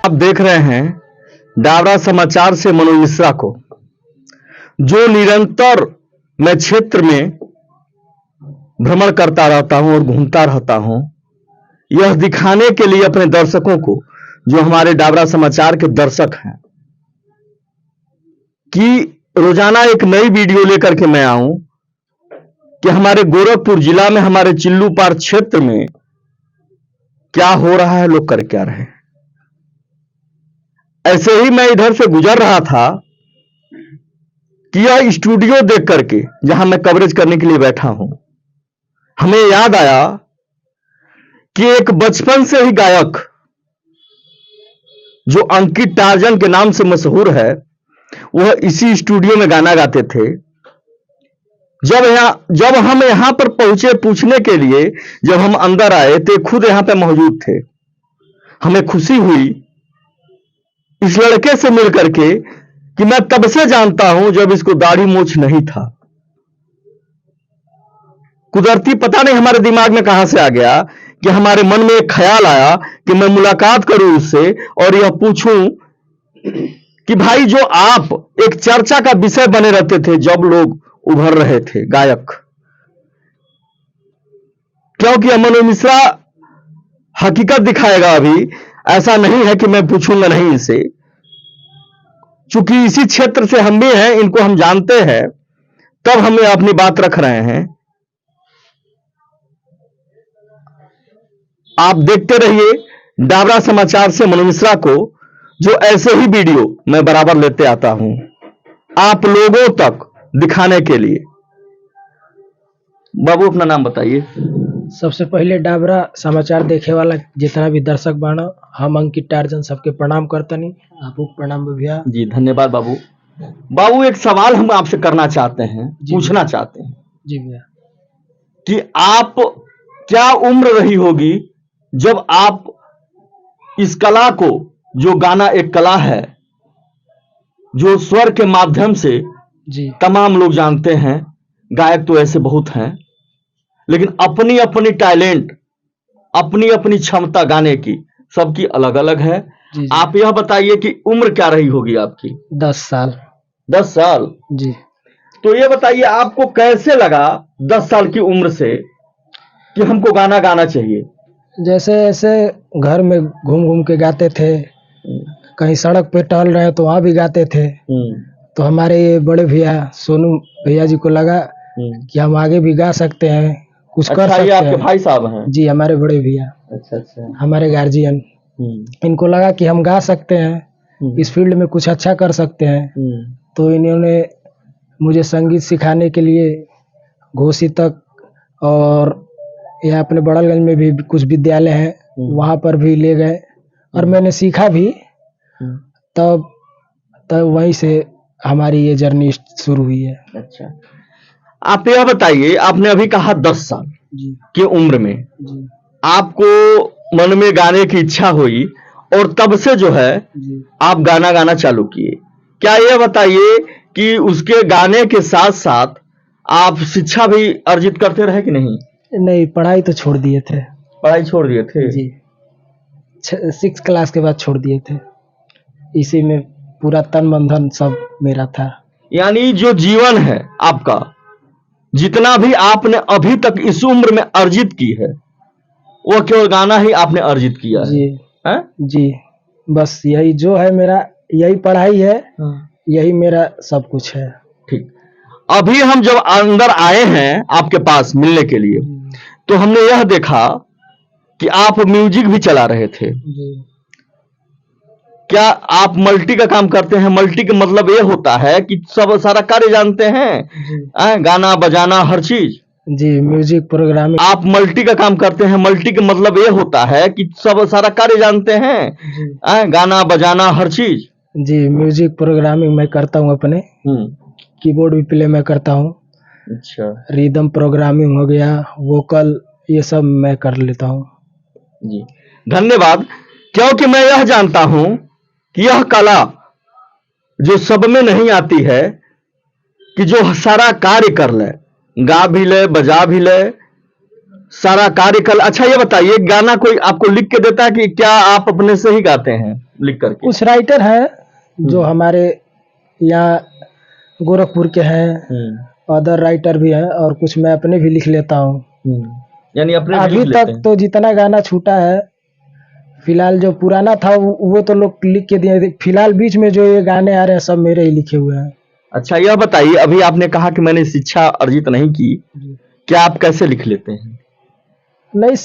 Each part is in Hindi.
आप देख रहे हैं डावरा समाचार से मनोज मिश्रा को, जो निरंतर मैं क्षेत्र में भ्रमण करता रहता हूं और घूमता रहता हूं, यह दिखाने के लिए अपने दर्शकों को, जो हमारे डावरा समाचार के दर्शक हैं, कि रोजाना एक नई वीडियो लेकर के मैं आऊं कि हमारे गोरखपुर जिला में, हमारे चिल्लूपार क्षेत्र में क्या हो रहा है, लोग कर क्या रहे हैं। ऐसे ही मैं इधर से गुजर रहा था कि यह स्टूडियो देख करके, जहां मैं कवरेज करने के लिए बैठा हूं, हमें याद आया कि एक बचपन से ही गायक जो अंकित टार्जन के नाम से मशहूर है, वह इसी स्टूडियो में गाना गाते थे। जब हम यहां पर पहुंचे पूछने के लिए, जब हम अंदर आए तो खुद यहां पे मौजूद थे। हमें खुशी हुई इस लड़के से मिल करके कि मैं तब से जानता हूं जब इसको दाढ़ी मूंछ नहीं था। कुदरती पता नहीं हमारे दिमाग में कहां से आ गया कि हमारे मन में एक ख्याल आया कि मैं मुलाकात करूं उससे और यह पूछूं कि भाई, जो आप एक चर्चा का विषय बने रहते थे जब लोग उभर रहे थे गायक, क्योंकि मनोज मिश्रा हकीकत दिखाएगा। अभी ऐसा नहीं है कि मैं पूछूंगा नहीं इसे, चूंकि इसी क्षेत्र से हम भी हैं, इनको हम जानते हैं, तब हम अपनी बात रख रहे हैं। आप देखते रहिए डावरा समाचार से मनोज मिश्रा को, जो ऐसे ही वीडियो मैं बराबर लेते आता हूं आप लोगों तक दिखाने के लिए। बाबू, अपना नाम बताइए। सबसे पहले डाबरा समाचार देखे वाला जितना भी दर्शक बाना, हम अंकित टार्जन सबके प्रणाम करतनी। आपको प्रणाम भैया। जी धन्यवाद बाबू। बाबू, एक सवाल हम आपसे करना चाहते हैं, पूछना चाहते हैं। जी भैया। कि आप क्या उम्र रही होगी जब आप इस कला को, जो गाना एक कला है, जो स्वर के माध्यम से जी तमाम लोग जानते हैं, गायक तो ऐसे बहुत हैं, लेकिन अपनी अपनी टैलेंट, अपनी अपनी क्षमता गाने की सबकी अलग अलग है। जी। आप यह बताइए कि उम्र क्या रही होगी आपकी? 10 साल। 10 साल? जी। तो ये बताइए आपको कैसे लगा 10 साल की उम्र से कि हमको गाना गाना चाहिए? जैसे ऐसे घर में घूम घूम के गाते थे, कहीं सड़क पे टहल रहे तो वहां भी गाते थे। तो हमारे ये बड़े भैया सोनू भैया जी को लगा कि हम आगे भी गा सकते हैं, कुछ कर सकते हैं। ये आपके भाई साहब हैं? जी, हमारे बड़े भैया। अच्छा। हमारे गार्जियन, इनको लगा कि हम गा सकते हैं, इस फील्ड में कुछ अच्छा कर सकते हैं। तो इन्होंने मुझे संगीत सिखाने के लिए घोसी तक, और यहाँ अपने बड़लगंज में भी कुछ विद्यालय है, वहाँ पर भी ले गए और मैंने सीखा भी। तब वहीं से हमारी ये जर्नी शुरू हुई है। अच्छा, आप यह बताइए, आपने अभी कहा 10 साल की उम्र में आपको मन में गाने की इच्छा हुई और तब से जो है आप गाना गाना चालू किए। क्या यह बताइए कि उसके गाने के साथ साथ आप शिक्षा भी अर्जित करते रहे कि नहीं? नहीं, पढ़ाई तो छोड़ दिए थे। पढ़ाई छोड़ दिए थे? जी, 6 क्लास के बाद छोड़ दिए थे। इसी में पूरा तन मन धन सब मेरा था। यानी जो जीवन है आपका, जितना भी आपने अभी तक इस उम्र में अर्जित की है, वो केवल गाना ही आपने अर्जित किया है? जी, जी, बस यही जो है मेरा, यही पढ़ाई है, यही मेरा सब कुछ है। ठीक। अभी हम जब अंदर आए हैं आपके पास मिलने के लिए, तो हमने यह देखा कि आप म्यूजिक भी चला रहे थे। क्या आप मल्टी का काम करते हैं? मल्टी का मतलब यह होता है कि सब सारा कार्य जानते हैं, गाना बजाना हर चीज। जी, म्यूजिक प्रोग्रामिंग। आप मल्टी का काम करते हैं, मल्टी का मतलब यह होता है कि सब सारा कार्य जानते हैं, गाना बजाना हर चीज। जी, म्यूजिक प्रोग्रामिंग मैं करता हूँ अपने। कीबोर्ड भी प्ले मैं करता हूँ। अच्छा। रिदम प्रोग्रामिंग हो गया, वोकल, ये सब मैं कर लेता हूँ। जी धन्यवाद। क्योंकि मैं यह जानता हूं कि यह कला जो सब में नहीं आती है, कि जो सारा कार्य कर ले, गा भी ले, बजा भी ले, सारा कार्य कर। अच्छा ये बताइए, गाना कोई आपको लिख के देता है कि क्या आप अपने से ही गाते हैं? लिख करके? कुछ राइटर हैं जो हमारे यहाँ गोरखपुर के हैं, अदर राइटर भी हैं, और कुछ मैं अपने भी लिख लेता हूँ। यानी अपने भी अभी लिख लेते तक हैं? तो जितना गाना छूटा है, फिलहाल जो पुराना था वो तो लोग लिख के दिए थे। फिलहाल बीच में जो ये गाने आ रहे हैं सब मेरे ही लिखे हुए हैं। अच्छा, यह बताइए, अभी आपने कहा कि मैंने शिक्षा अर्जित नहीं की, क्या आप कैसे लिख लेते हैं? नहीं,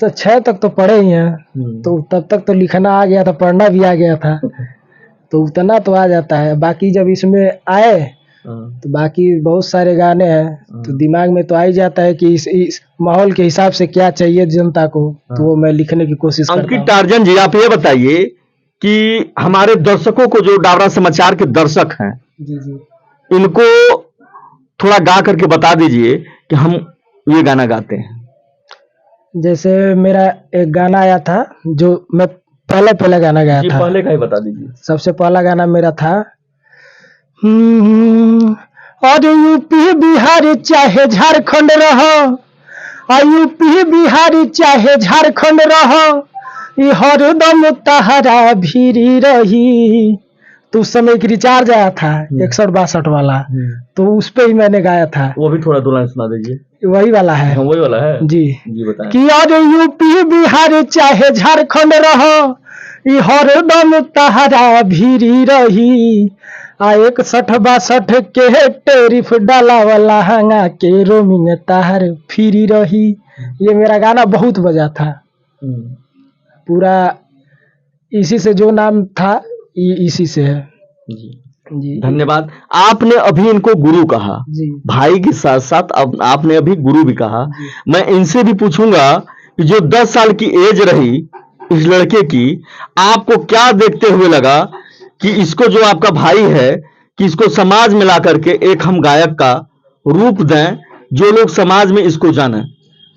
6 तक तो पढ़े ही हैं, तो तब तक तो लिखना आ गया था, पढ़ना भी आ गया था, तो उतना तो आ जाता है। बाकी जब इसमें आए तो बाकी बहुत सारे गाने हैं, तो दिमाग में तो आ ही जाता है कि इस माहौल के हिसाब से क्या चाहिए जनता को, तो वो मैं लिखने की कोशिश करता हूँ। अंकित टार्जन जी, आप ये बताइए कि हमारे दर्शकों को, जो डावरा समाचार के दर्शक हैं, जी जी, इनको थोड़ा गा करके बता दीजिए कि हम ये गाना गाते हैं। जैसे मेरा एक गाना आया था जो मैं पहले गाना गाया था। पहले का ही बता दीजिए। सबसे पहला गाना मेरा था, और यूपी बिहार चाहे झारखंड रहो, यूपी बिहार चाहे झारखंड रहो, ई हरदम तहरा भीरी रही। तो उस समय एक रिचार्ज आया था 61-62 वाला, तो उस पे ही मैंने गाया था। वो भी थोड़ा दो लाइन सुना दीजिए। वही वाला है। हाँ, वही वाला है जी जी, बताएं। कि और यूपी बिहार चाहे झारखंड रहो, ई हरदम तहरा भीरी रही। 61-62 के टेरिफ डाला वाला हंगा के रोमिंग तार फिरी रही। ये मेरा गाना बहुत बजा था, पूरा इसी से जो नाम था इसी से है। जी, धन्यवाद। आपने अभी इनको गुरु कहा जी, भाई के साथ साथ, अब आपने अभी गुरु भी कहा। मैं इनसे भी पूछूंगा कि जो 10 साल की एज रही इस लड़के की, आपको क्या देखते हुए लगा कि इसको, जो आपका भाई है, कि इसको समाज में ला करके एक हम गायक का रूप दें, जो लोग समाज में इसको जाने?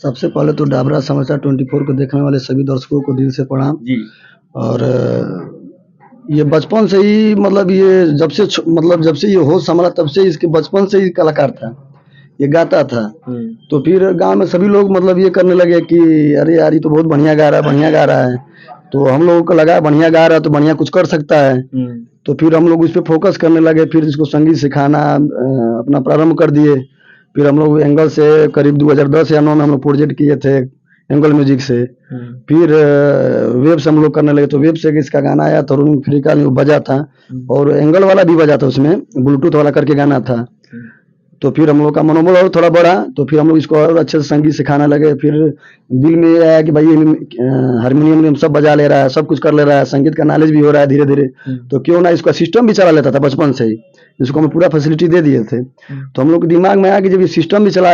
सबसे पहले तो डाबरा समाचार 24 को देखने वाले सभी दर्शकों को दिल से प्रणाम जी। और ये बचपन से ही, मतलब ये जब से ये होश संभाला तब से इसके बचपन से ही कलाकार था, ये गाता था। तो फिर गांव में सभी लोग मतलब ये करने लगे कि अरे यार ये तो बहुत बढ़िया गा रहा है। तो हम लोगों को लगा बढ़िया गा रहा है तो बढ़िया कुछ कर सकता है। तो फिर हम लोग उस पर फोकस करने लगे, फिर इसको संगीत सिखाना अपना प्रारंभ कर दिए। फिर हम लोग एंगल से करीब 2010 या 2009 में हम लोग प्रोजेक्ट किए थे एंगल म्यूजिक से। फिर वेब से हम लोग करने लगे, तो वेब से इसका गाना आया तो फ्री का बजा था, और एंगल वाला भी बजा था, उसमें ब्लूटूथ वाला करके गाना था। तो फिर हम लोग का मनोबल और थोड़ा बढ़ा, तो फिर हम लोग इसको और अच्छे से संगीत सिखाने लगे। फिर दिल में ये आया कि भाई हारमोनियम सब बजा ले रहा है, सब कुछ कर ले रहा है, संगीत का नॉलेज भी हो रहा है धीरे धीरे, तो क्यों ना इसका सिस्टम भी चला लेता था बचपन से ही, जिसको हम पूरा फैसिलिटी दे दिए थे। तो हम लोग के दिमाग में आया कि जब ये सिस्टम भी चला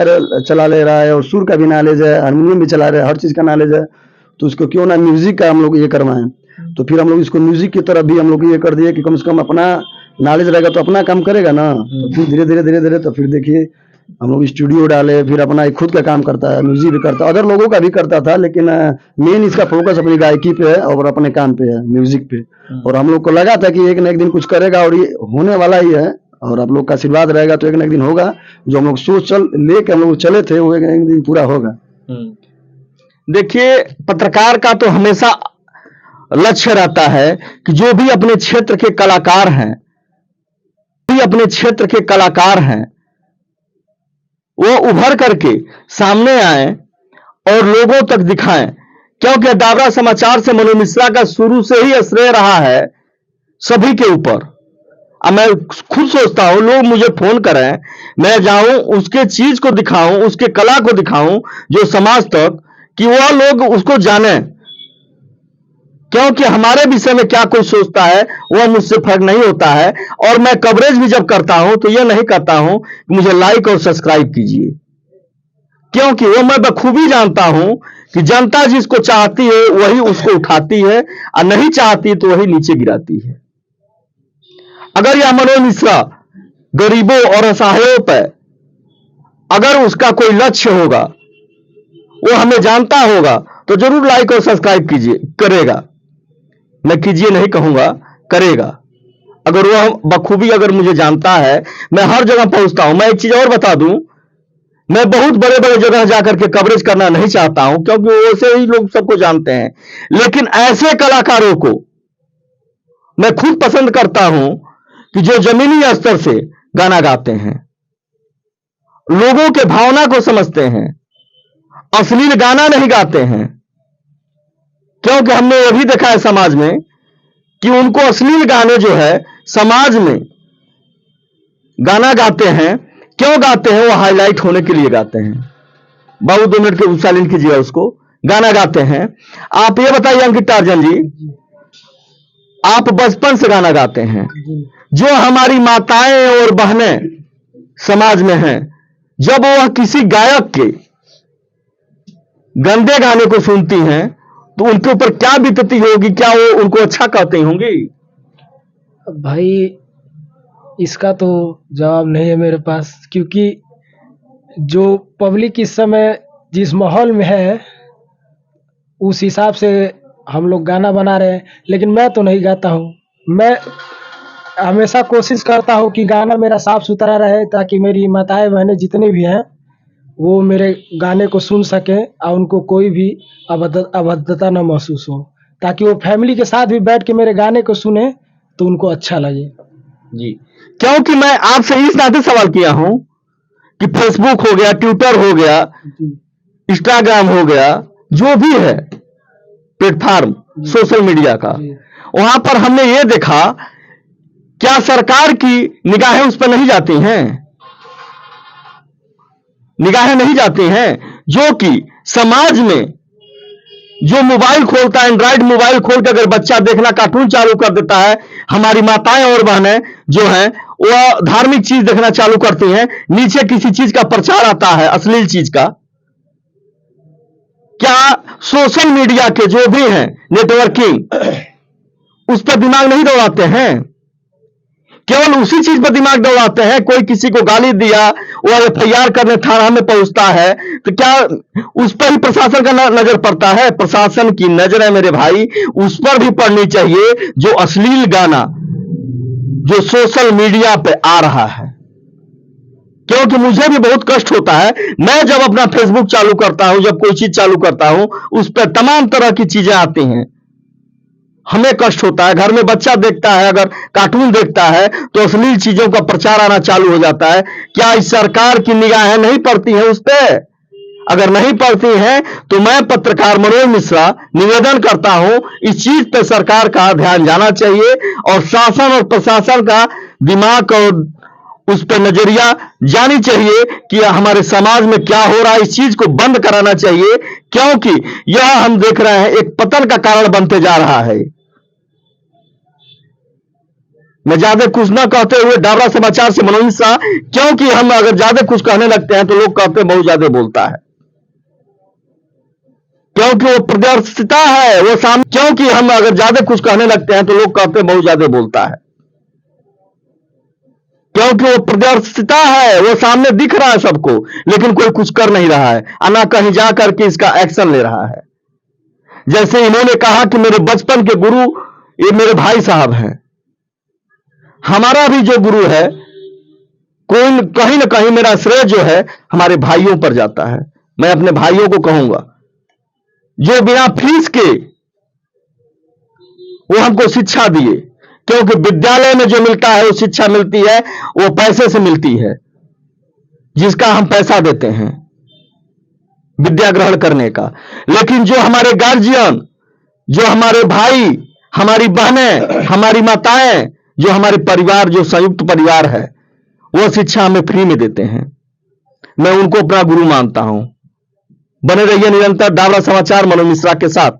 ले रहा है और सुर का भी नॉलेज है, हारमोनियम भी चला रहा है, हर चीज़ का नॉलेज है, तो उसको क्यों ना म्यूजिक का हम लोग ये करवाएं। तो फिर हम लोग इसको म्यूजिक की तरफ भी हम लोग ये कर दिए कि कम से कम अपना नॉलेज रहेगा तो अपना काम करेगा ना। तो फिर धीरे धीरे तो फिर देखिए हम लोग स्टूडियो डाले, फिर अपना खुद का काम करता है, म्यूजिक भी करता है, अदर लोगों का भी करता था, लेकिन मेन इसका फोकस अपनी गायकी पे है और अपने काम पे है, म्यूजिक पे। और हम लोग को लगा था कि एक न एक दिन कुछ करेगा, और ये होने वाला ही है, और आप लोग का आशीर्वाद रहेगा तो एक न एक दिन होगा। जो हम लोग सोच लेके हम लोग चले थे वो एक न एक दिन पूरा होगा। देखिए, पत्रकार का तो हमेशा लक्ष्य रहता है कि जो भी अपने क्षेत्र के कलाकार हैं, वो उभर करके सामने आए और लोगों तक दिखाएं। क्योंकि डाबरा समाचार से मनोज मिश्रा का शुरू से ही श्रेय रहा है सभी के ऊपर। अब मैं खुद सोचता हूं लोग मुझे फोन करें, मैं जाऊं उसके चीज को दिखाऊं, उसके कला को दिखाऊं जो समाज तक, कि वह लोग उसको जाने। क्योंकि हमारे विषय में क्या कोई सोचता है वह मुझसे फर्क नहीं होता है। और मैं कवरेज भी जब करता हूं तो यह नहीं करता हूं कि मुझे लाइक और सब्सक्राइब कीजिए, क्योंकि वो मैं बखूबी जानता हूं कि जनता जिसको चाहती है वही उसको उठाती है, और नहीं चाहती तो वही नीचे गिराती है। अगर यह मनोज मिश्रा गरीबों और असहायों पर अगर उसका कोई लक्ष्य होगा, वो हमें जानता होगा, तो जरूर लाइक और सब्सक्राइब करेगा। मैं कीजिए नहीं कहूंगा, करेगा। अगर वह बखूबी अगर मुझे जानता है, मैं हर जगह पहुंचता हूं। मैं एक चीज और बता दूं, मैं बहुत बड़े बड़े जगह जाकर के कवरेज करना नहीं चाहता हूं, क्योंकि वैसे ही लोग सबको जानते हैं। लेकिन ऐसे कलाकारों को मैं खुद पसंद करता हूं कि जो जमीनी स्तर से गाना गाते हैं, लोगों के भावना को समझते हैं, अश्लील गाना नहीं गाते हैं। क्योंकि हमने यह भी देखा है समाज में कि उनको अश्लील गाने जो है समाज में गाना गाते हैं, क्यों गाते हैं? वो हाईलाइट होने के लिए गाते हैं। बाबू 2 मिनट के साइलेंट कीजिएगा उसको। गाना गाते हैं। आप ये बताइए अंकित टार्जन जी, आप बचपन से गाना गाते हैं, जो हमारी माताएं और बहनें समाज में हैं, जब वह किसी गायक के गंदे गाने को सुनती हैं तो उनके ऊपर क्या बीतती होगी? क्या वो उनको अच्छा कहते होंगी? भाई इसका तो जवाब नहीं है मेरे पास, क्योंकि जो पब्लिक इस समय जिस माहौल में है उस हिसाब से हम लोग गाना बना रहे हैं। लेकिन मैं तो नहीं गाता हूँ। मैं हमेशा कोशिश करता हूँ कि गाना मेरा साफ सुथरा रहे, ताकि मेरी माताएं बहनें जितने भी हैं वो मेरे गाने को सुन सकें और उनको कोई भी अभद्रता न महसूस हो, ताकि वो फैमिली के साथ भी बैठ के मेरे गाने को सुने तो उनको अच्छा लगे। जी, क्योंकि मैं आपसे इस नाते सवाल किया हूं कि फेसबुक हो गया, ट्विटर हो गया, इंस्टाग्राम हो गया, जो भी है प्लेटफॉर्म सोशल मीडिया का, वहां पर हमने ये देखा, क्या सरकार की निगाहें उस पर नहीं जाती हैं? निगाहें नहीं जाती हैं, जो कि समाज में जो मोबाइल खोलता है, एंड्रॉइड मोबाइल खोल के अगर बच्चा देखना कार्टून चालू कर देता है, हमारी माताएं और बहनें जो हैं वह धार्मिक चीज देखना चालू करती हैं, नीचे किसी चीज का प्रचार आता है, अश्लील चीज का। क्या सोशल मीडिया के जो भी हैं नेटवर्किंग, उस पर दिमाग नहीं दौड़ाते हैं? केवल उसी चीज पर दिमाग दौड़ाते हैं। कोई किसी को गाली दिया, वो FIR करने थाना में पहुंचता है, तो क्या उस पर ही प्रशासन का नजर पड़ता है? प्रशासन की नजर है मेरे भाई उस पर भी पड़नी चाहिए, जो अश्लील गाना जो सोशल मीडिया पे आ रहा है। क्योंकि मुझे भी बहुत कष्ट होता है, मैं जब अपना फेसबुक चालू करता हूं, जब कोई चीज चालू करता हूं, उस पर तमाम तरह की चीजें आती हैं, हमें कष्ट होता है। घर में बच्चा देखता है, अगर कार्टून देखता है तो अश्लील चीजों का प्रचार आना चालू हो जाता है। क्या इस सरकार की निगाहें नहीं पड़ती हैं उस पर? अगर नहीं पड़ती हैं तो मैं पत्रकार मनोज मिश्रा निवेदन करता हूं, इस चीज पर सरकार का ध्यान जाना चाहिए और शासन और प्रशासन का दिमाग और उस पर नजरिया जानी चाहिए कि हमारे समाज में क्या हो रहा है। इस चीज को बंद कराना चाहिए, क्योंकि यह हम देख रहे हैं एक पतन का कारण बनते जा रहा है। मैं ज्यादा कुछ ना कहते हुए डाबरा समाचार से मनोज मिश्रा, क्योंकि हम अगर ज्यादा कुछ कहने लगते हैं तो लोग कहते हैं बहुत ज्यादा बोलता है, क्योंकि वो प्रदर्शिता है, वो सामने। क्योंकि हम अगर ज्यादा कुछ कहने लगते हैं तो लोग कहते हैं बहुत ज्यादा बोलता है, क्योंकि वो प्रदर्शिता है, वो सामने दिख रहा है सबको, लेकिन कोई कुछ कर नहीं रहा है, आना कहीं जा करके इसका एक्शन ले रहा है। जैसे इन्होंने कहा कि मेरे बचपन के गुरु ये मेरे भाई साहब हैं। हमारा भी जो गुरु है, कोई कहीं ना कहीं मेरा श्रेय जो है हमारे भाइयों पर जाता है। मैं अपने भाइयों को कहूंगा जो बिना फीस के वो हमको शिक्षा दिए, क्योंकि विद्यालय में जो मिलता है वो शिक्षा मिलती है, वो पैसे से मिलती है, जिसका हम पैसा देते हैं विद्या ग्रहण करने का। लेकिन जो हमारे गार्जियन, जो हमारे भाई, हमारी बहनें, हमारी माताएं, जो हमारे परिवार, जो संयुक्त परिवार है, वो शिक्षा हमें फ्री में देते हैं। मैं उनको अपना गुरु मानता हूं। बने रहिए निरंतर डाबरा समाचार मनोज मिश्रा के साथ।